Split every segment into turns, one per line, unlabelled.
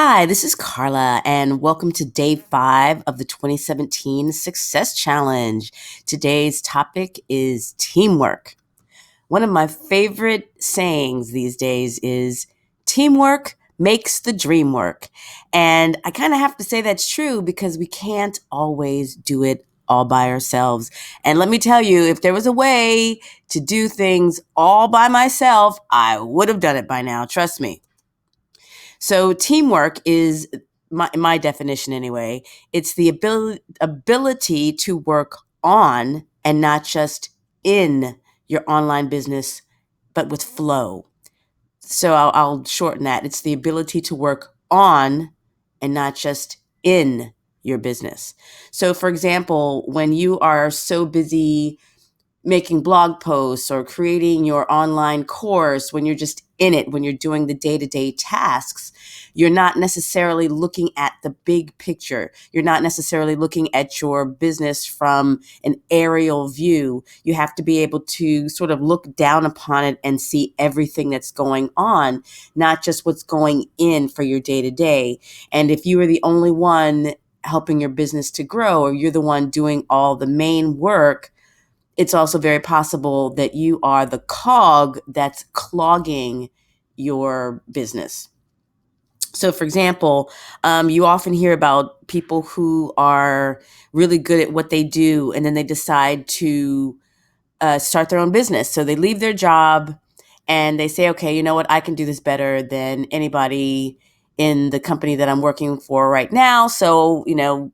Hi, this is Carla, and welcome to day 5 of the 2017 Success Challenge. Today's topic is teamwork. One of my favorite sayings these days is teamwork makes the dream work. And I kind of have to say that's true because we can't always do it all by ourselves. And let me tell you, if there was a way to do things all by myself, I would have done it by now. Trust me. So teamwork is my definition anyway. It's the ability to work on and not just in your online business, but with flow. So I'll shorten that. It's the ability to work on and not just in your business. So, for example, when you are so busy making blog posts or creating your online course, when you're just in it, when you're doing the day-to-day tasks, you're not necessarily looking at the big picture. You're not necessarily looking at your business from an aerial view. You have to be able to sort of look down upon it and see everything that's going on, not just what's going in for your day-to-day. And if you are the only one helping your business to grow, or you're the one doing all the main work, it's also very possible that you are the cog that's clogging your business. So, for example, you often hear about people who are really good at what they do, and then they decide to start their own business. So they leave their job and they say, okay, you know what? I can do this better than anybody in the company that I'm working for right now. So,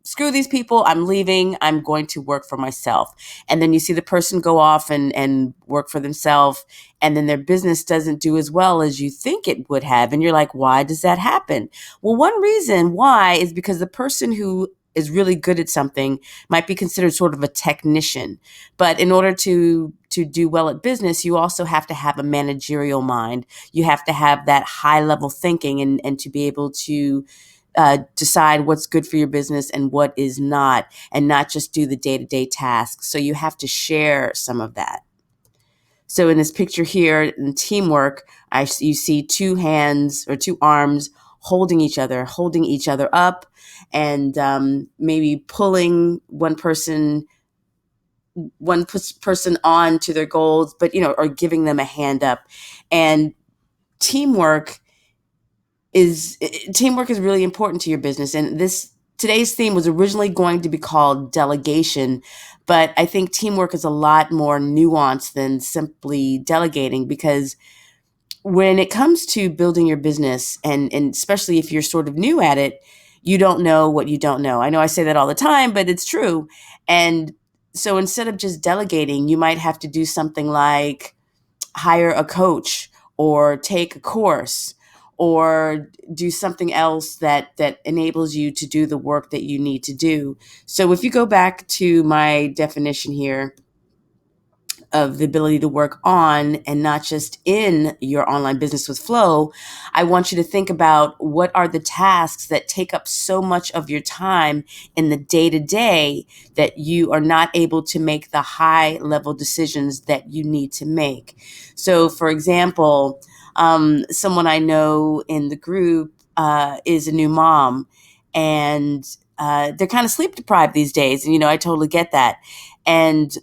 screw these people. I'm leaving. I'm going to work for myself. And then you see the person go off and work for themselves. And then their business doesn't do as well as you think it would have. And you're like, why does that happen? Well, one reason why is because the person who is really good at something might be considered sort of a technician. But in order to do well at business, you also have to have a managerial mind. You have to have that high level thinking and to be able to decide what's good for your business and what is not, and not just do the day-to-day tasks. So you have to share some of that. So in this picture here, in teamwork, you see two hands or two arms holding each other up, and maybe pulling one person on to their goals, but or giving them a hand up. And teamwork teamwork is really important to your business. And today's theme was originally going to be called delegation, but I think teamwork is a lot more nuanced than simply delegating, because when it comes to building your business, and especially if you're sort of new at it, you don't know what you don't know. I know I say that all the time, but it's true. And so instead of just delegating, you might have to do something like hire a coach or take a course or do something else that enables you to do the work that you need to do. So if you go back to my definition here of the ability to work on and not just in your online business with flow, I want you to think about what are the tasks that take up so much of your time in the day to day that you are not able to make the high level decisions that you need to make. So, for example, someone I know in the group is a new mom, and they're kind of sleep deprived these days. And, I totally get that. And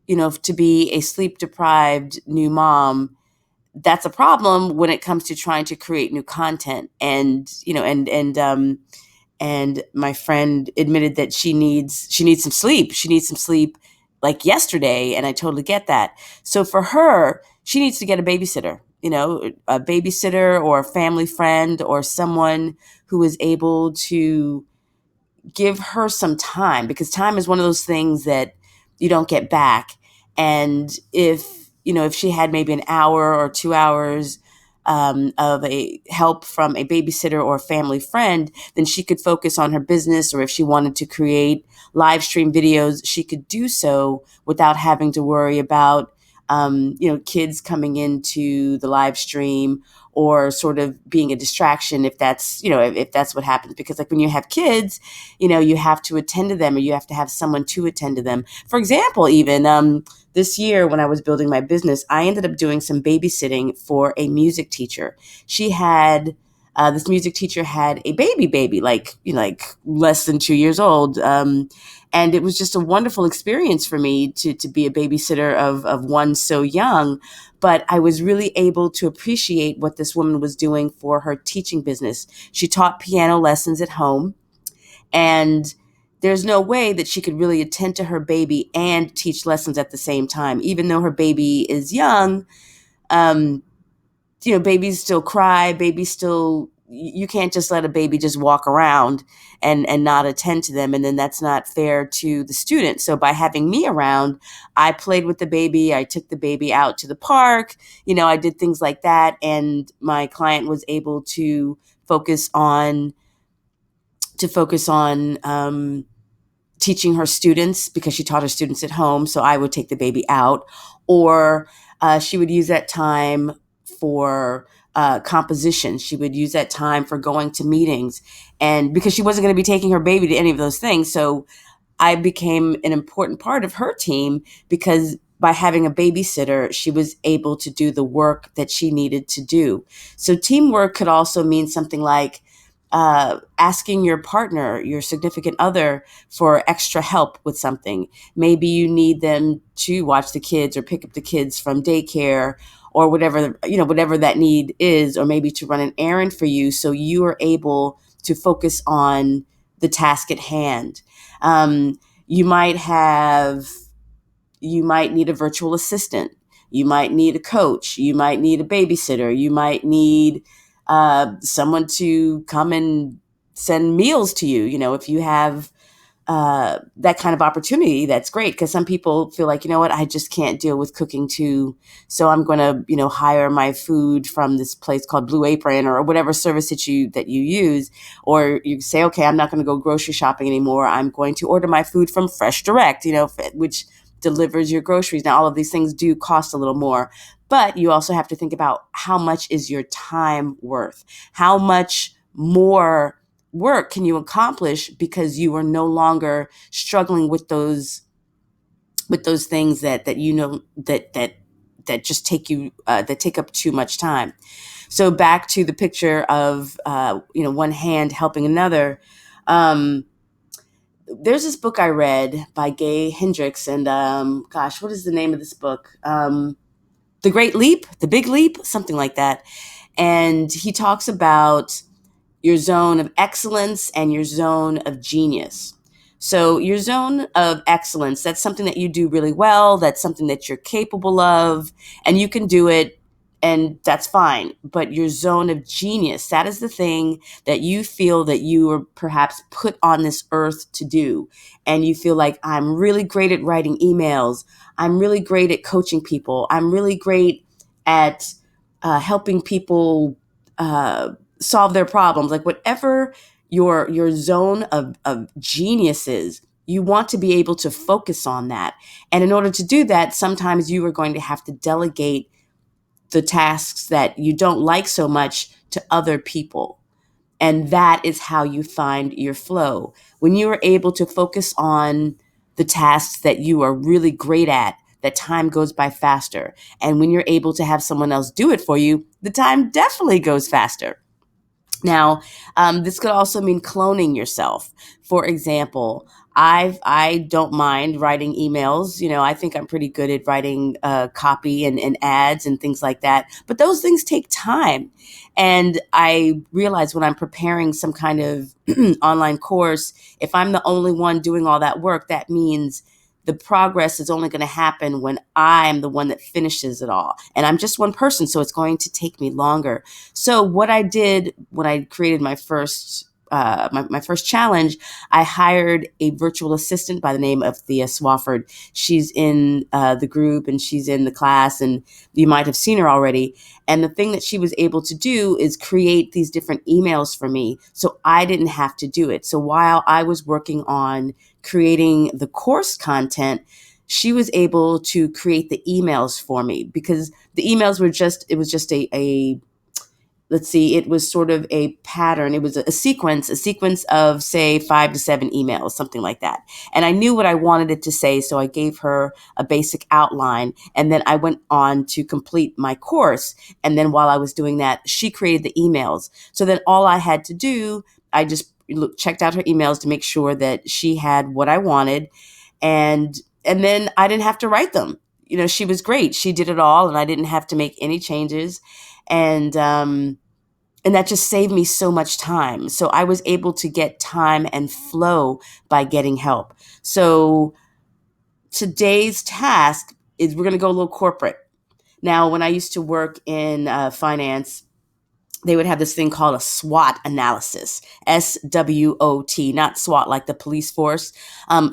to be a sleep deprived new mom, that's a problem when it comes to trying to create new content. And, and my friend admitted that she needs some sleep. She needs some sleep like yesterday. And I totally get that. So for her, she needs to get a babysitter, a babysitter or a family friend or someone who is able to give her some time, because time is one of those things that you don't get back. And if she had maybe an hour or 2 hours of a help from a babysitter or a family friend, then she could focus on her business. Or if she wanted to create live stream videos, she could do so without having to worry about kids coming into the live stream or sort of being a distraction, if that's what happens. Because like when you have kids, you have to attend to them, or you have to have someone to attend to them. For example, even this year when I was building my business, I ended up doing some babysitting for a music teacher. She had this music teacher had a baby, like less than 2 years old. And it was just a wonderful experience for me to be a babysitter of one so young. But I was really able to appreciate what this woman was doing for her teaching business. She taught piano lessons at home, and there's no way that she could really attend to her baby and teach lessons at the same time, even though her baby is young. um, Babies still cry. Babies still, you can't just let a baby just walk around and not attend to them. And then that's not fair to the student. So by having me around, I played with the baby. I took the baby out to the park. I did things like that. And my client was able to focus on, teaching her students, because she taught her students at home. So I would take the baby out, or she would use that time for composition. She would use that time for going to meetings. And because she wasn't going to be taking her baby to any of those things. So I became an important part of her team, because by having a babysitter, she was able to do the work that she needed to do. So teamwork could also mean something like asking your partner, your significant other, for extra help with something. Maybe you need them to watch the kids or pick up the kids from daycare, or whatever that need is, or maybe to run an errand for you, so you are able to focus on the task at hand. Um, you might have you might need a virtual assistant. You might need a coach. You might need a babysitter. You might need someone to come and send meals to you. If you have that kind of opportunity, that's great, because some people feel like, what, I just can't deal with cooking too. So I'm going to, hire my food from this place called Blue Apron, or whatever service that you use. Or you say, okay, I'm not going to go grocery shopping anymore. I'm going to order my food from Fresh Direct, which delivers your groceries. Now, all of these things do cost a little more, but you also have to think about, how much is your time worth? How much more work can you accomplish, because you are no longer struggling with those things that just take up too much time. So back to the picture of one hand helping another. There's this book I read by Gay Hendricks, and gosh, what is the name of this book? The Great Leap, The Big Leap, something like that. And he talks about your zone of excellence and your zone of genius. So your zone of excellence, that's something that you do really well. That's something that you're capable of, and you can do it, and that's fine. But your zone of genius, that is the thing that you feel that you were perhaps put on this earth to do. And you feel like, I'm really great at writing emails. I'm really great at coaching people. I'm really great at helping people solve their problems. Like, whatever your zone of genius is, you want to be able to focus on that. And in order to do that, sometimes you are going to have to delegate the tasks that you don't like so much to other people. And that is how you find your flow. When you are able to focus on the tasks that you are really great at, that time goes by faster. And when you're able to have someone else do it for you, the time definitely goes faster. Now, this could also mean cloning yourself. For example, I don't mind writing emails. I think I'm pretty good at writing copy and ads and things like that. But those things take time. And I realize when I'm preparing some kind of online course, if I'm the only one doing all that work, that means the progress is only going to happen when I'm the one that finishes it all. And I'm just one person, so it's going to take me longer. So what I did when I created my first my first challenge, I hired a virtual assistant by the name of Thea Swafford. She's in the group, and she's in the class, and you might have seen her already. And the thing that she was able to do is create these different emails for me, so I didn't have to do it. So while I was working on creating the course content, she was able to create the emails for me, because the emails were just, it was just let's see, it was sort of a pattern. It was a sequence of say 5 to 7 emails, something like that. And I knew what I wanted it to say. So I gave her a basic outline, and then I went on to complete my course. And then while I was doing that, she created the emails. So then all I had to do, I just checked out her emails to make sure that she had what I wanted. And, and then I didn't have to write them. She was great. She did it all, and I didn't have to make any changes. And that just saved me so much time. So I was able to get time and flow by getting help. So today's task is we're going to go a little corporate. Now, when I used to work in finance, they would have this thing called a SWOT analysis, SWOT, not SWAT like the police force.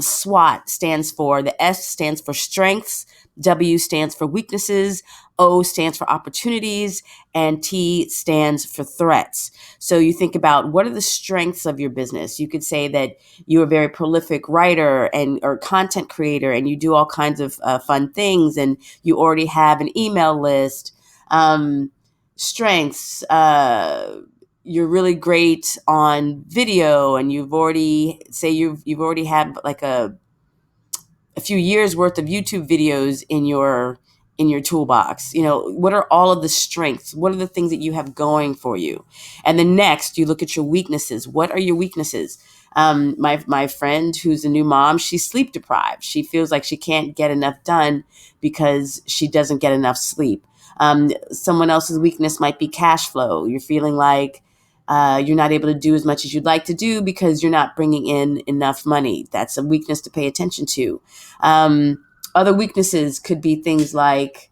SWOT stands for, the S stands for strengths, W stands for weaknesses, O stands for opportunities, and T stands for threats. So you think about, what are the strengths of your business? You could say that you're a very prolific writer or content creator, and you do all kinds of fun things, and you already have an email list. Strengths, you're really great on video, and you've already had like a few years worth of YouTube videos in your toolbox. What are all of the strengths? What are the things that you have going for you? And then next, you look at your weaknesses. What are your weaknesses? My friend who's a new mom, she's sleep deprived. She feels like she can't get enough done because she doesn't get enough sleep. Someone else's weakness might be cash flow. You're feeling like you're not able to do as much as you'd like to do because you're not bringing in enough money. That's a weakness to pay attention to. Other weaknesses could be things like,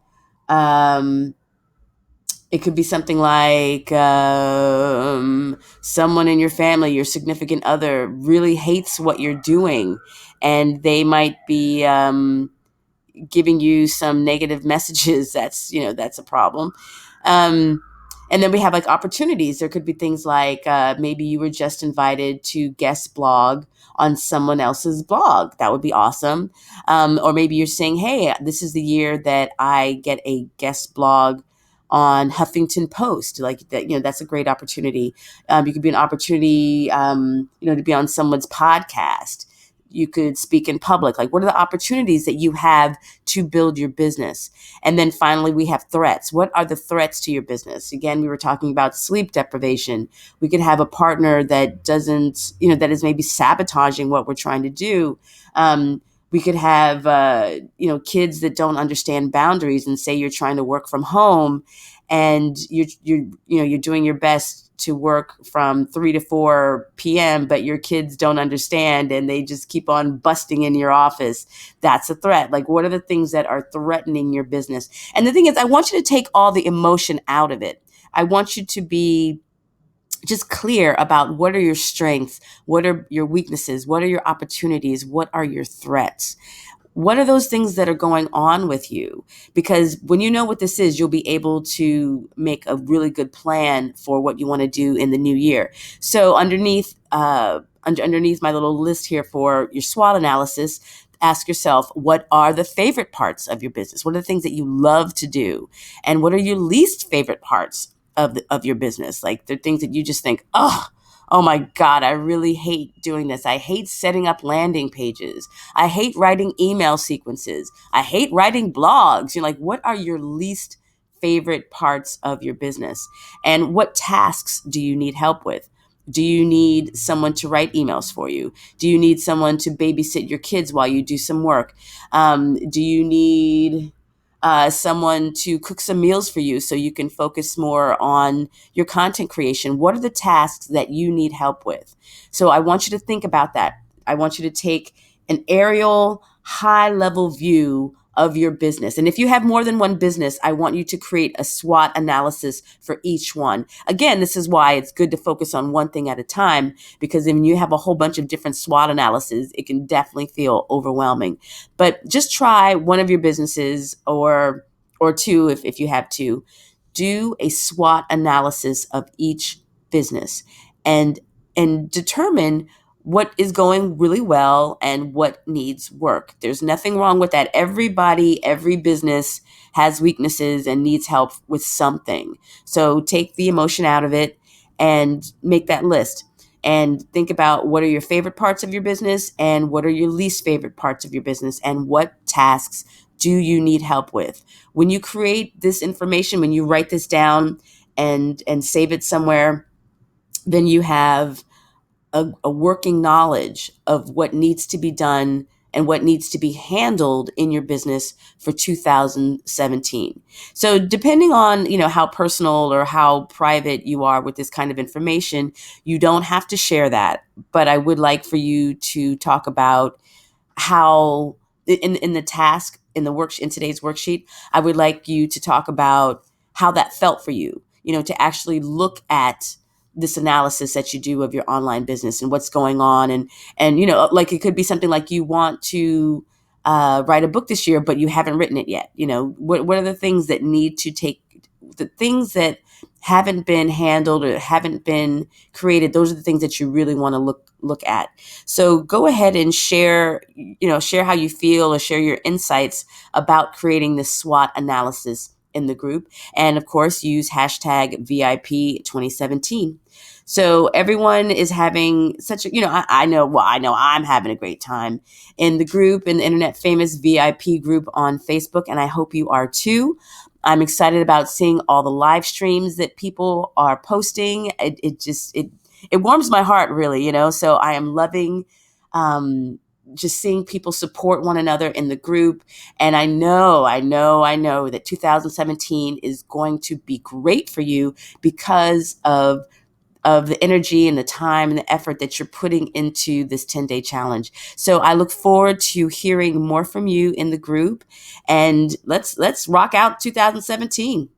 it could be something like someone in your family, your significant other, really hates what you're doing, and they might be giving you some negative messages. That's a problem. Um, and then we have like opportunities. There could be things like maybe you were just invited to guest blog on someone else's blog. That would be awesome. Or maybe you're saying, hey, this is the year that I get a guest blog on Huffington Post. Like that, that's a great opportunity. You could be an opportunity, to be on someone's podcast. You could speak in public. Like, what are the opportunities that you have to build your business? And then finally, we have threats. What are the threats to your business? Again, we were talking about sleep deprivation. We could have a partner that doesn't, that is maybe sabotaging what we're trying to do. We could have, kids that don't understand boundaries, and say you're trying to work from home, and you're doing your best to work from 3 to 4 p.m., but your kids don't understand and they just keep on busting in your office. That's a threat. Like, what are the things that are threatening your business? And the thing is, I want you to take all the emotion out of it. I want you to be just clear about, what are your strengths? What are your weaknesses? What are your opportunities? What are your threats? What are those things that are going on with you? Because when you know what this is, you'll be able to make a really good plan for what you want to do in the new year. So underneath my little list here for your SWOT analysis, ask yourself, what are the favorite parts of your business? What are the things that you love to do? And what are your least favorite parts of your business? Like, they're things that you just think, oh my God, I really hate doing this. I hate setting up landing pages. I hate writing email sequences. I hate writing blogs. You're like, what are your least favorite parts of your business? And what tasks do you need help with? Do you need someone to write emails for you? Do you need someone to babysit your kids while you do some work? Do you need someone to cook some meals for you so you can focus more on your content creation? What are the tasks that you need help with? So I want you to think about that. I want you to take an aerial, high level view of your business. And if you have more than one business, I want you to create a SWOT analysis for each one. Again, this is why it's good to focus on one thing at a time, because when you have a whole bunch of different SWOT analyses, it can definitely feel overwhelming. But just try one of your businesses, or two, if you have two. Do a SWOT analysis of each business, and determine what is going really well and what needs work. There's nothing wrong with that. Everybody, every business has weaknesses and needs help with something. So take the emotion out of it and make that list. And think about what are your favorite parts of your business and what are your least favorite parts of your business and what tasks do you need help with. When you create this information, when you write this down and save it somewhere, then you have a working knowledge of what needs to be done and what needs to be handled in your business for 2017. So depending on, how personal or how private you are with this kind of information, you don't have to share that. But I would like for you to talk about how in the task in the work in today's worksheet, I would like you to talk about how that felt for you, to actually look at this analysis that you do of your online business and what's going on. And like it could be something like you want to write a book this year, but you haven't written it yet. What are the things that need to take, the things that haven't been handled or haven't been created? Those are the things that you really want to look at. So go ahead and share how you feel or share your insights about creating this SWOT analysis in the group. And of course, use hashtag VIP 2017. So everyone is having such a, I know I'm having a great time in the group, in the Internet Famous VIP group on Facebook, and I hope you are too. I'm excited about seeing all the live streams that people are posting. It warms my heart, really, So I am loving just seeing people support one another in the group. And I know that 2017 is going to be great for you because of the energy and the time and the effort that you're putting into this 10-day challenge. So I look forward to hearing more from you in the group, and let's rock out 2017.